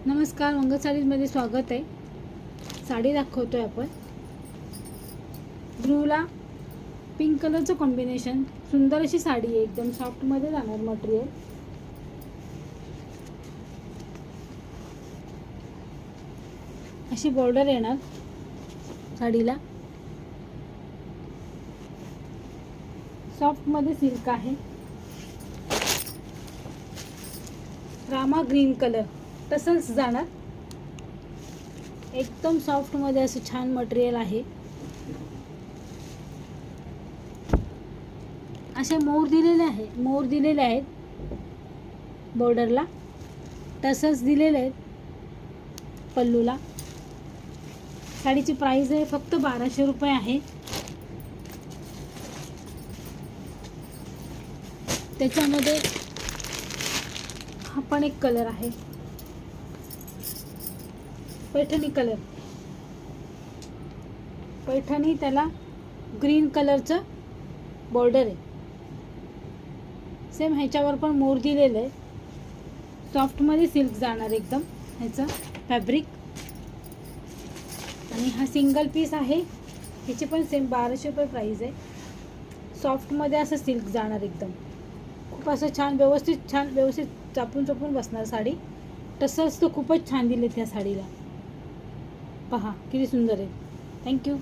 नमस्कार, मंगल साडीजमध्ये स्वागत आहे. साडी दाखवतोय आपण. ब्लूला पिंक कलरचं कॉम्बिनेशन, सुंदर अशी साडी आहे. एकदम सॉफ्टमध्ये जाणार मटेरियल. अशी बॉर्डर येणार साडीला. सॉफ्टमध्ये सिल्क आहे. रामा ग्रीन कलर टसल्स जाणार. एकदम सॉफ्टमध्ये असं छान मटेरियल आहे. असे मोर दिलेले आहेत बॉर्डरला. टसल्स दिलेले आहेत पल्लूला. साडीची प्राइस आहे फक्त 1200 रुपये आहे. त्याच्यामध्ये हा पण एक कलर आहे, पैठणी कलर. पैठणी, त्याला ग्रीन कलरचं बॉर्डर आहे. सेम ह्याच्यावर पण मोर दिलेलं आहे. सॉफ्टमध्ये सिल्क जाणार एकदम ह्याचं फॅब्रिक. आणि हा सिंगल पीस आहे. ह्याची पण सेम 1200 रुपये प्राइस आहे. सॉफ्टमध्ये असं सिल्क जाणार एकदम. खूप असं छान व्यवस्थित चापून बसणार साडी. टसल्स तर खूपच छान दिलेत ह्या साडीला. पहा किती सुंदर आहे. थँक्यू.